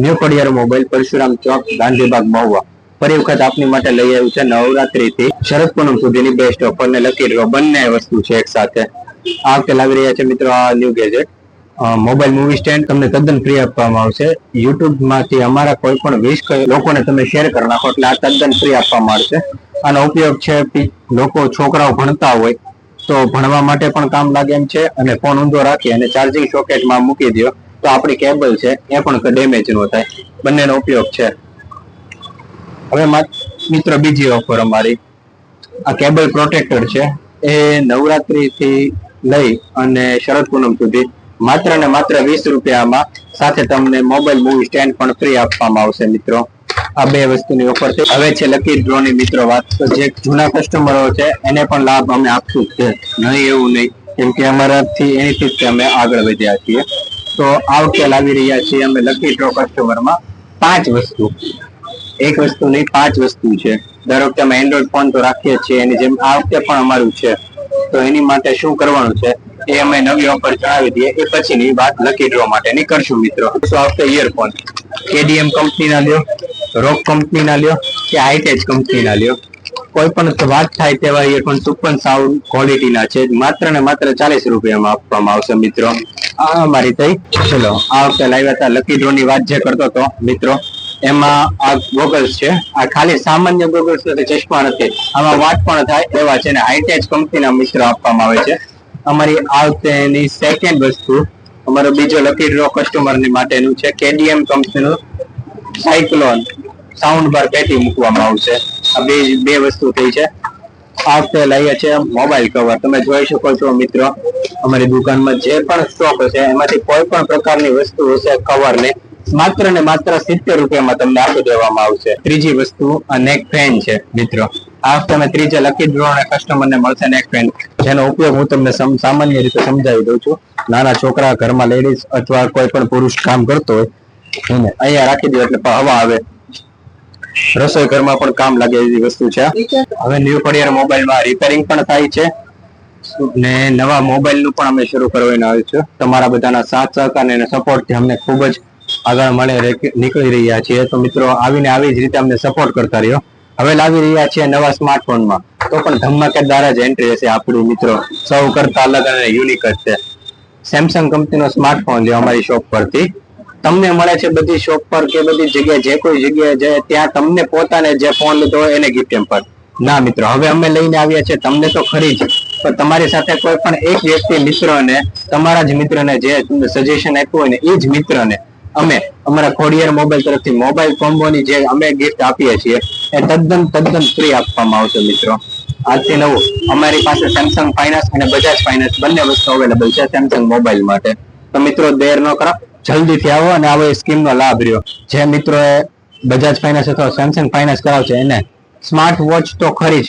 new Padiyar mobile Parshuram ચોક ગાંધીબાગ મહુવા ફરી વખત આપની માટે લઈ આવ્યું છે નવરાત્રી થી શરદ પૂનમ સુધીની બેસ્ટ ઓફર ને લકી ડ્રો બંને વસ્તુ છે એક સાથે આ વખતે લાવી રહ્યા છે મિત્રો આ new gadget mobile movie stand તમને તદ્દન ફ્રી આપવામાં આવશે યુટ્યુબ માંથી અમારા કોઈ પણ 20 લોકોને તમે શેર કરી નાખો એટલે આ તદ્દન ફ્રી આપવામાં આવશે આનો ઉપયોગ છે લોકો છોકરાઓ ભણતા હોય તો ભણવા માટે પણ કામ લાગે એમ છે અને ફોન ઊંધો રાખી અને ચાર્જિંગ સોકેટમાં મૂકી દો તો આપણી કેબલ છે એ પણ ડેમેજ ન થાય બંનેનો ઉપયોગ છે હવે મિત્રો બીજી ઓફર અમારી આ કેબલ પ્રોટેક્ટર છે એ નવરાત્રી થી લઈ અને શરદ પૂનમ સુધી માત્ર ને માત્ર 20 રૂપિયામાં સાથે તમને મોબાઈલ મૂવી સ્ટેન્ડ પણ ફ્રી આપવામાં આવશે મિત્રો આ બે વસ્તુની ઓફર છે હવે છે લકી ડ્રો ની મિત્રો વાત તો જે જૂના કસ્ટમરો છે એને પણ લાભ અમે આપશું છે નહીં એવું નહીં કેમ કે અમારાથી એનીથી અમે આગળ વધ્યા છીએ તો આ વખતે લાવી રહ્યા છીએ અમે લકી ડ્રો કસ્ટમરમાં 5 વસ્તુ એક વસ્તુ નહીં 5 વસ્તુ છે દર વખતે અમે એન્ડ્રોઈડ ફોન તો રાખીએ છીએ એની જેમ આ વખતે પણ અમારું છે તો એની માટે શું કરવાનું છે એ અમે નવી ઓફર જણાવી દઈએ એ પછીની વાત લકી ડ્રો માટેની કરશું મિત્રો તો આ વખતે ઇયરફોન કેડીએમ કંપનીના લ્યો રોક કંપનીના લ્યો કે હાઈટેચ કંપનીના લ્યો કોઈ પણ વાત થાય તેવા ઇયરફોન સુપર સાઉન્ડ ક્વોલિટીના છે માત્ર ને માત્ર 40 રૂપિયામાં આપવામાં આવશે મિત્રો આ અમારી થઈ ચલો આ વખતે લાવ્યા હતા લકી ડ્રો ની વાત જે કરતો હતો મિત્રો એમાં આ ગોગલ્સ છે આ ખાલી સામાન્ય ગોગલ્સ નથી ચશ્મા નથી આમાં વાત પણ થાય એવા છે ને હાઈટેચ કંપનીના મિત્રો આપવામાં આવે છે અમારી આ વખતેની સેકન્ડ વસ્તુ અમારો બીજો લકી ડ્રો કસ્ટમરની માટેનું છે કેડીએમ કંપનીનું સાયક્લોન સાઉન્ડ બાર પેટી મૂકવામાં આવશે આ બે વસ્તુ થઈ છે આ વખતે લઈએ છે મોબાઈલ કવર તમે જોઈ શકો છો મિત્રો અમારી દુકાનમાં જે પણ સ્ટોક હશે એમાંથી કોઈ પણ પ્રકારની વસ્તુ હશે કવર ને માત્ર ને માત્ર 70 રૂપિયામાં તમને આપી દેવામાં આવશે ત્રીજી વસ્તુ આ નેક ફેન છે મિત્રો આ વખતે અમે ત્રીજા લકી ડ્રો અને કસ્ટમરને મળશે નેક ફેન જેનો ઉપયોગ હું તમને સામાન્ય રીતે સમજાવી દઉં છું નાના છોકરા ઘરમાં લેડીઝ અથવા કોઈ પણ પુરુષ કામ કરતો હોય એને અહીંયા રાખી દો એટલે હવા આવે રસોઈ ઘરમાં પણ કામ લાગે એવી વસ્તુ છે હવે ન્યુ પડિયાર મોબાઈલમાં રિપેરિંગ પણ થાય છે ને નવા મોબાઈલ નું પણ અમે શરૂ કરવાના આવ્યું છે તમારા બધાના સાથ સહકાર અને સપોર્ટ થી અમને ખૂબ જ આગળ મળે નીકળી રહ્યા છીએ તો મિત્રો આવીને આવી જ રીતે અમને સપોર્ટ કરતા રહ્યો હવે લાવી રહ્યા છીએ નવા સ્માર્ટફોનમાં તો પણ ધમાકેદાર જ એન્ટ્રી હશે આપણી મિત્રો સૌ કરતા અલગ અને યુનિક જ છે સેમસંગ કંપનીનો સ્માર્ટફોન લ્યો અમારી શોપ પરથી તમને મળે છે બધી શોપ પર કે બધી જગ્યાએ જે કોઈ જગ્યાએ જાય ત્યાં તમને પોતાને જે ફોન લીધો હોય એને ગિફ્ટ એમ્પર ના મિત્રો હવે અમે લઈને આવ્યા છીએ તમને તો ખરી જ પણ તમારી સાથે કોઈ પણ એક વ્યક્તિ મિત્રને તમારા જ મિત્રને જે તમને સજેશન આપ્યું હોય ને એ જ મિત્રને અમે અમારા ખોડિયાર મોબાઈલ તરફથી મોબાઈલ કોમ્બોની જે અમે ગિફ્ટ આપીએ છીએ એ તદ્દન ફ્રી આપવામાં આવશે મિત્રો આજથી નવું અમારી પાસે સેમસંગ ફાઇનાન્સ અને બજાજ ફાઇનાન્સ બંને વસ્તુ અવેલેબલ છે સેમસંગ મોબાઈલ માટે તો મિત્રો દેર ન કરો જલ્દીથી આવો અને આવો એ સ્કીમનો લાભ રહ્યો જે મિત્રોએ બજાજ ફાઇનાન્સ અથવા સેમસંગ ફાઇનાન્સ કરાવશે એને સ્માર્ટ વોચ તો ખરી જ